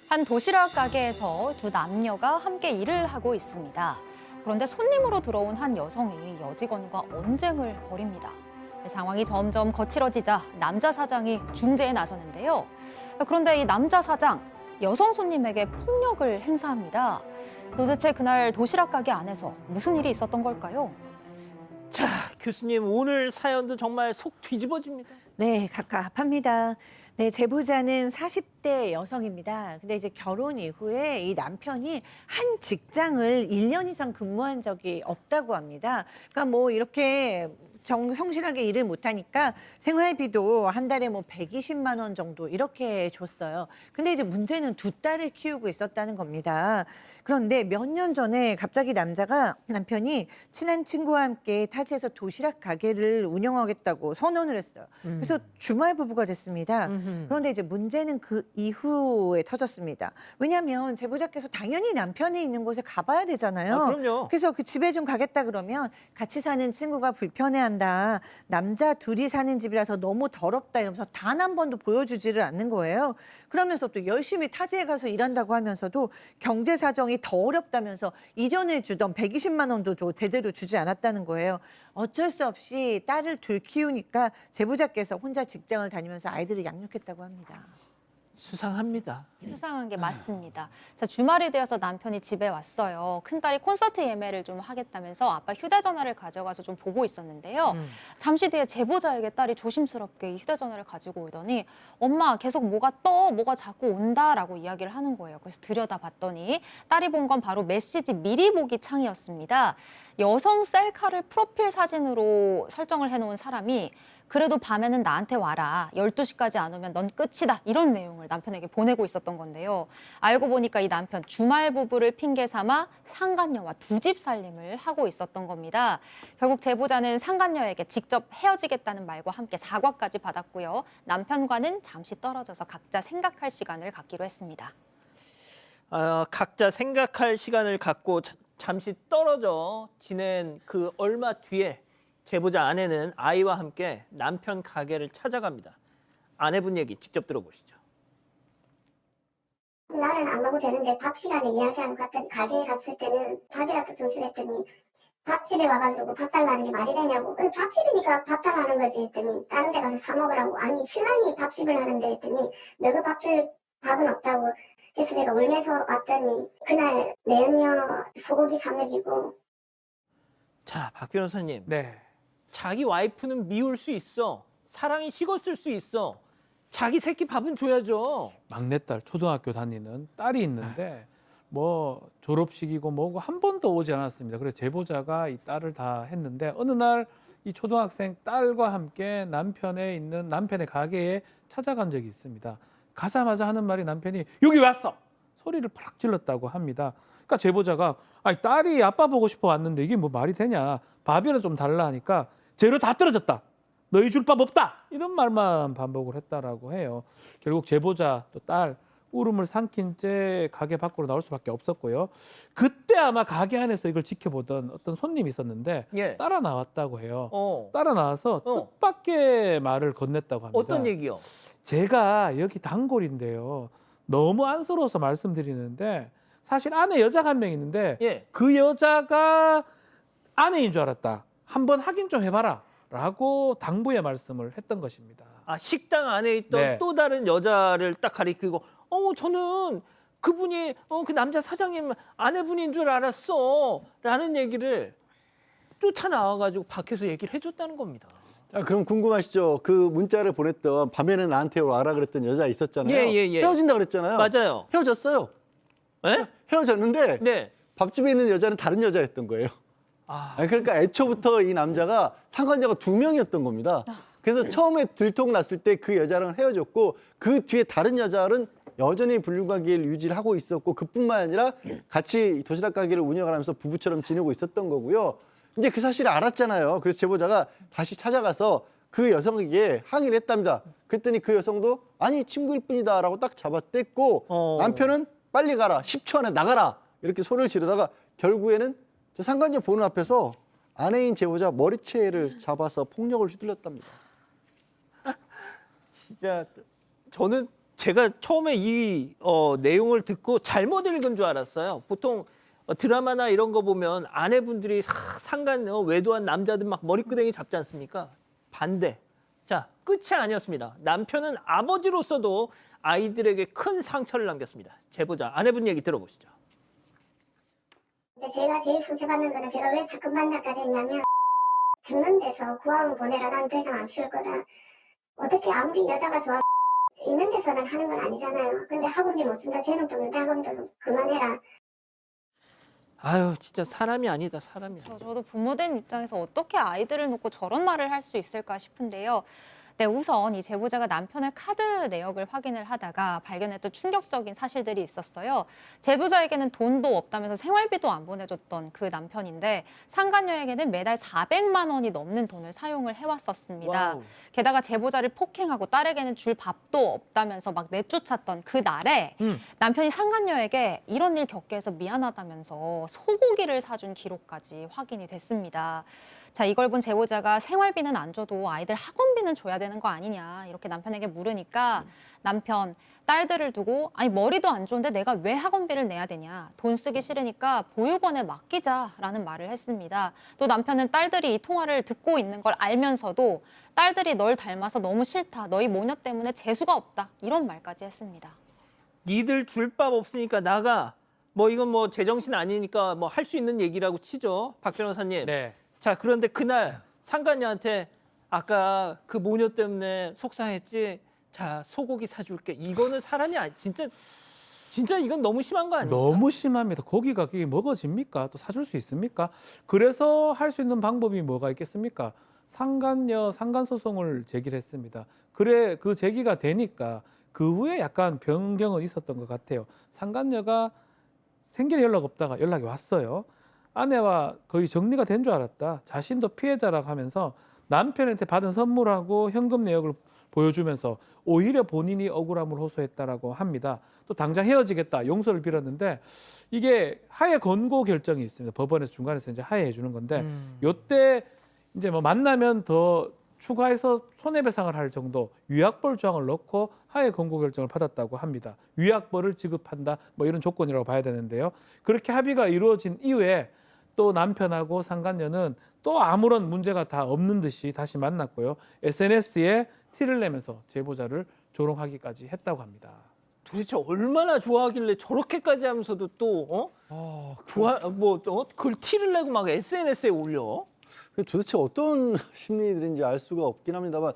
한 도시락 가게에서 두 남녀가 함께 일을 하고 있습니다. 그런데 손님으로 들어온 한 여성이 여직원과 언쟁을 벌입니다. 상황이 점점 거칠어지자 남자 사장이 중재에 나서는데요. 그런데 이 남자 사장, 여성 손님에게 폭력을 행사합니다. 도대체 그날 도시락 가게 안에서 무슨 일이 있었던 걸까요? 자, 교수님 오늘 사연도 정말 속 뒤집어집니다. 네, 갑갑합니다. 네, 제보자는 40대 여성입니다. 근데 이제 결혼 이후에 이 남편이 한 직장을 1년 이상 근무한 적이 없다고 합니다. 그러니까 뭐 이렇게 성실하게 일을 못하니까 생활비도 한 달에 뭐 120만 원 정도 이렇게 줬어요. 근데 이제 문제는 두 딸을 키우고 있었다는 겁니다. 그런데 몇 년 전에 갑자기 남편이 친한 친구와 함께 타지에서 도시락 가게를 운영하겠다고 선언을 했어요. 그래서 주말 부부가 됐습니다. 그런데 이제 문제는 그 이후에 터졌습니다. 왜냐하면 제보자께서 당연히 남편이 있는 곳에 가봐야 되잖아요. 아, 그럼요. 그래서 그 집에 좀 가겠다 그러면 같이 사는 친구가 불편해한다. 남자 둘이 사는 집이라서 너무 더럽다 이러면서 단 한 번도 보여주지를 않는 거예요. 그러면서 또 열심히 타지에 가서 일한다고 하면서도 경제 사정이 더 어렵다면서 이전에 주던 120만 원도 제대로 주지 않았다는 거예요. 어쩔 수 없이 딸을 둘 키우니까 제보자께서 혼자 직장을 다니면서 아이들을 양육했다고 합니다. 수상합니다. 수상한 게 맞습니다. 자, 주말이 되어서 남편이 집에 왔어요. 큰딸이 콘서트 예매를 좀 하겠다면서 아빠 휴대전화를 가져가서 좀 보고 있었는데요. 잠시 뒤에 제보자에게 딸이 조심스럽게 이 휴대전화를 가지고 오더니 엄마 계속 뭐가 뭐가 자꾸 온다라고 이야기를 하는 거예요. 그래서 들여다봤더니 딸이 본 건 바로 메시지 미리 보기 창이었습니다. 여성 셀카를 프로필 사진으로 설정을 해놓은 사람이 그래도 밤에는 나한테 와라. 12시까지 안 오면 넌 끝이다. 이런 내용을 남편에게 보내고 있었던 건데요. 알고 보니까 이 남편 주말 부부를 핑계 삼아 상간녀와 두 집 살림을 하고 있었던 겁니다. 결국 제보자는 상간녀에게 직접 헤어지겠다는 말과 함께 사과까지 받았고요. 남편과는 잠시 떨어져서 각자 생각할 시간을 갖기로 했습니다. 각자 생각할 시간을 갖고 잠시 떨어져 지낸 그 얼마 뒤에 제보자 아내는 아이와 함께 남편 가게를 찾아갑니다. 아내분 얘기 직접 들어보시죠. 나는 안 먹어도 되는데 밥 시간에 이야기하고 가게에 갔을 때는 밥이라도 좀 주랬더니 밥집에 와가지고 밥 달라는 게 말이 되냐고. 밥집이니까 밥 달라는 거지 했더니 다른 데 가서 사 먹으라고. 아니 신랑이 밥집을 하는데 했더니 너가 밥 줄 밥은 없다고. 그래서 제가 울면서 왔더니 그날 내연녀 소고기 사 먹이고. 자, 박 변호사님. 네. 자기 와이프는 미울 수 있어. 사랑이 식었을 수 있어. 자기 새끼 밥은 줘야죠. 막내딸 초등학교 다니는 딸이 있는데 뭐 졸업식이고 뭐고 한 번도 오지 않았습니다. 그래서 제보자가 이 딸을 다 했는데 어느 날 이 초등학생 딸과 함께 남편의 가게에 찾아간 적이 있습니다. 가자마자 하는 말이 남편이 여기 왔어! 소리를 팍 질렀다고 합니다. 그러니까 제보자가 아니 딸이 아빠 보고 싶어 왔는데 이게 뭐 말이 되냐. 밥이라도 좀 달라 하니까 재료 다 떨어졌다. 너희 줄 밥 없다. 이런 말만 반복을 했다라고 해요. 결국 제보자 또 딸 울음을 삼킨 채 가게 밖으로 나올 수밖에 없었고요. 그때 아마 가게 안에서 이걸 지켜보던 어떤 손님이 있었는데 예. 따라 나왔다고 해요. 어. 따라 나와서 뜻밖의 말을 건넸다고 합니다. 어떤 얘기요? 제가 여기 단골인데요. 너무 안쓰러워서 말씀드리는데 사실 안에 여자가 한 명 있는데 예. 그 여자가 아내인 줄 알았다. 한번 확인 좀 해봐라. 라고 당부의 말씀을 했던 것입니다. 식당 안에 있던 네. 또 다른 여자를 딱 가리키고 저는 그분이 그 남자 사장님 아내분인 줄 알았어 라는 얘기를 쫓아 나와가지고 밖에서 얘기를 해줬다는 겁니다. 자, 그럼 궁금하시죠? 그 문자를 보냈던 밤에는 나한테 와라 그랬던 여자 있었잖아요. 예. 헤어진다 그랬잖아요. 맞아요. 헤어졌어요. 예? 헤어졌는데 네. 밥집에 있는 여자는 다른 여자였던 거예요. 그러니까 애초부터 이 남자가 상관자가 2명이었던 겁니다. 그래서 처음에 들통났을 때 그 여자랑 헤어졌고 그 뒤에 다른 여자는 여전히 불륜관계를 유지를 하고 있었고 그뿐만 아니라 같이 도시락 가게를 운영하면서 부부처럼 지내고 있었던 거고요. 이제 그 사실을 알았잖아요. 그래서 제보자가 다시 찾아가서 그 여성에게 항의를 했답니다. 그랬더니 그 여성도 아니 친구일 뿐이다라고 딱 잡아뗐고 남편은 빨리 가라 10초 안에 나가라 이렇게 소리를 지르다가 결국에는 저 상간녀 보는 앞에서 아내인 제보자 머리채를 잡아서 폭력을 휘둘렀답니다. 진짜 저는 제가 처음에 이 내용을 듣고 잘못 읽은 줄 알았어요. 보통 드라마나 이런 거 보면 아내분들이 상간 외도한 남자들 막 머리끄댕이 잡지 않습니까? 반대. 자, 끝이 아니었습니다. 남편은 아버지로서도 아이들에게 큰 상처를 남겼습니다. 제보자 아내분 얘기 들어보시죠. 근데 제가 제일 상처받는 거는 제가 왜 사건 반장까지 했냐면 듣는 데서 구하원 보내라 난 더 이상 안 키울 거다. 어떻게 아무리 여자가 좋아 있는 데서는 하는 건 아니잖아요. 근데 학원비 못 준다. 쟤는 좀 학원도 그만해라. 아유, 진짜 사람이 아니다, 사람이 아니다. 저도 부모된 입장에서 어떻게 아이들을 놓고 저런 말을 할 수 있을까 싶은데요. 네, 우선 이 제보자가 남편의 카드 내역을 확인을 하다가 발견했던 충격적인 사실들이 있었어요. 제보자에게는 돈도 없다면서 생활비도 안 보내줬던 그 남편인데 상간녀에게는 매달 400만 원이 넘는 돈을 사용을 해왔었습니다. 와우. 게다가 제보자를 폭행하고 딸에게는 줄 밥도 없다면서 막 내쫓았던 그 날에 남편이 상간녀에게 이런 일 겪게 해서 미안하다면서 소고기를 사준 기록까지 확인이 됐습니다. 자, 이걸 본 제보자가 생활비는 안 줘도 아이들 학원비는 줘야 되는 거 아니냐 이렇게 남편에게 물으니까 남편, 딸들을 두고 아니 머리도 안 좋은데 내가 왜 학원비를 내야 되냐. 돈 쓰기 싫으니까 보육원에 맡기자라는 말을 했습니다. 또 남편은 딸들이 이 통화를 듣고 있는 걸 알면서도 딸들이 널 닮아서 너무 싫다. 너희 모녀 때문에 재수가 없다. 이런 말까지 했습니다. 니들 줄 밥 없으니까 나가. 뭐 이건 뭐 제정신 아니니까 뭐 할 수 있는 얘기라고 치죠. 박 변호사님. 네. 자, 그런데 그날 상간녀한테 아까 그 모녀 때문에 속상했지. 자, 소고기 사줄게. 이거는 사람이 아니 진짜 이건 너무 심한 거 아닙니까? 너무 심합니다. 고기가 그게 먹어집니까? 또 사줄 수 있습니까? 그래서 할 수 있는 방법이 뭐가 있겠습니까? 상간녀 상간소송을 제기를 했습니다. 그래 그 제기가 되니까 그 후에 약간 변경은 있었던 것 같아요. 상간녀가 생계에 연락 없다가 연락이 왔어요. 아내와 거의 정리가 된 줄 알았다. 자신도 피해자라고 하면서 남편한테 받은 선물하고 현금 내역을 보여주면서 오히려 본인이 억울함을 호소했다라고 합니다. 또 당장 헤어지겠다 용서를 빌었는데 이게 하해 권고 결정이 있습니다. 법원에서 중간에서 이제 하해해 주는 건데 요때 이제 뭐 만나면 더 추가해서 손해배상을 할 정도 위약벌 조항을 넣고 하해 권고 결정을 받았다고 합니다. 위약벌을 지급한다 뭐 이런 조건이라고 봐야 되는데요. 그렇게 합의가 이루어진 이후에 또 남편하고 상간녀는 또 아무런 문제가 다 없는 듯이 다시 만났고요. SNS에 티를 내면서 제보자를 조롱하기까지 했다고 합니다. 도대체 얼마나 좋아하길래 저렇게까지 하면서도 또 글 티를 내고 막 SNS에 올려? 도대체 어떤 심리들인지 알 수가 없긴 합니다만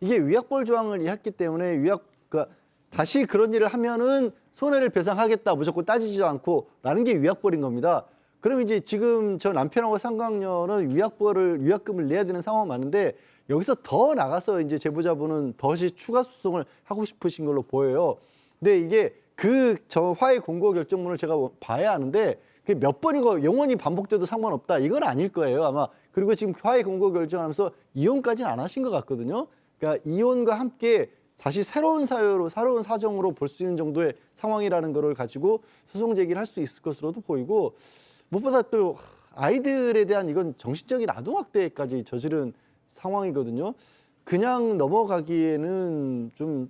이게 위약벌 조항을 했기 때문에 그러니까 다시 그런 일을 하면은 손해를 배상하겠다 무조건 따지지도 않고라는 게 위약벌인 겁니다. 그럼 이제 지금 저 남편하고 상간녀는 위약금을 내야 되는 상황은 많은데 여기서 더 나가서 이제 제보자분은 더시 추가 소송을 하고 싶으신 걸로 보여요. 근데 이게 저 화해 공고 결정문을 제가 봐야 하는데 그게 몇 번이고 영원히 반복돼도 상관없다. 이건 아닐 거예요, 아마. 그리고 지금 화해 공고 결정하면서 이혼까지는 안 하신 것 같거든요. 그러니까 이혼과 함께 다시 새로운 사정으로 볼 수 있는 정도의 상황이라는 거를 가지고 소송 제기를 할 수 있을 것으로도 보이고 무엇보다 또 아이들에 대한 이건 정신적인 아동학대까지 저지른 상황이거든요. 그냥 넘어가기에는 좀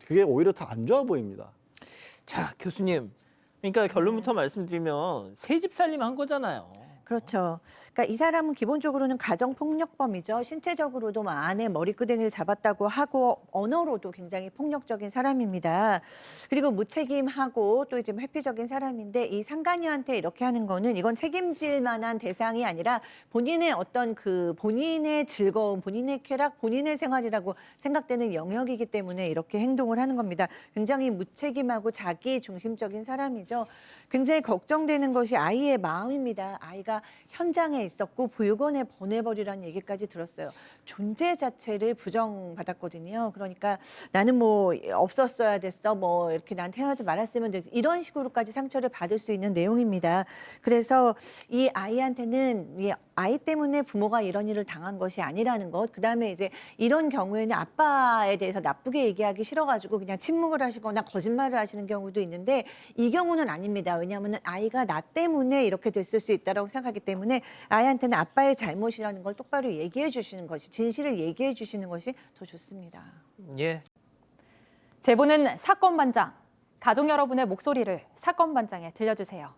그게 오히려 더 안 좋아 보입니다. 자, 교수님. 그러니까 결론부터 말씀드리면 새 집 살림 한 거잖아요. 그렇죠. 그러니까 이 사람은 기본적으로는 가정폭력범이죠. 신체적으로도 뭐 아내 머리끄댕이를 잡았다고 하고 언어로도 굉장히 폭력적인 사람입니다. 그리고 무책임하고 또 이제 회피적인 사람인데 이 상간녀한테 이렇게 하는 거는 이건 책임질 만한 대상이 아니라 본인의 어떤 본인의 즐거움, 본인의 쾌락, 본인의 생활이라고 생각되는 영역이기 때문에 이렇게 행동을 하는 겁니다. 굉장히 무책임하고 자기 중심적인 사람이죠. 굉장히 걱정되는 것이 아이의 마음입니다. 아이가 현장에 있었고 보육원에 보내버리라는 얘기까지 들었어요. 존재 자체를 부정받았거든요. 그러니까 나는 뭐 없었어야 됐어. 뭐 이렇게 나한테 헤어지지 말았으면 돼. 이런 식으로까지 상처를 받을 수 있는 내용입니다. 그래서 이 아이한테는 이 아이 때문에 부모가 이런 일을 당한 것이 아니라는 것. 그다음에 이제 이런 경우에는 아빠에 대해서 나쁘게 얘기하기 싫어가지고 그냥 침묵을 하시거나 거짓말을 하시는 경우도 있는데 이 경우는 아닙니다. 왜냐하면 아이가 나 때문에 이렇게 됐을 수 있다고 생각하기 때문에 아이한테는 아빠의 잘못이라는 걸 똑바로 얘기해 주시는 것이 진실을 얘기해 주시는 것이 더 좋습니다. 예. 제보는 사건 반장. 가족 여러분의 목소리를 사건 반장에 들려주세요.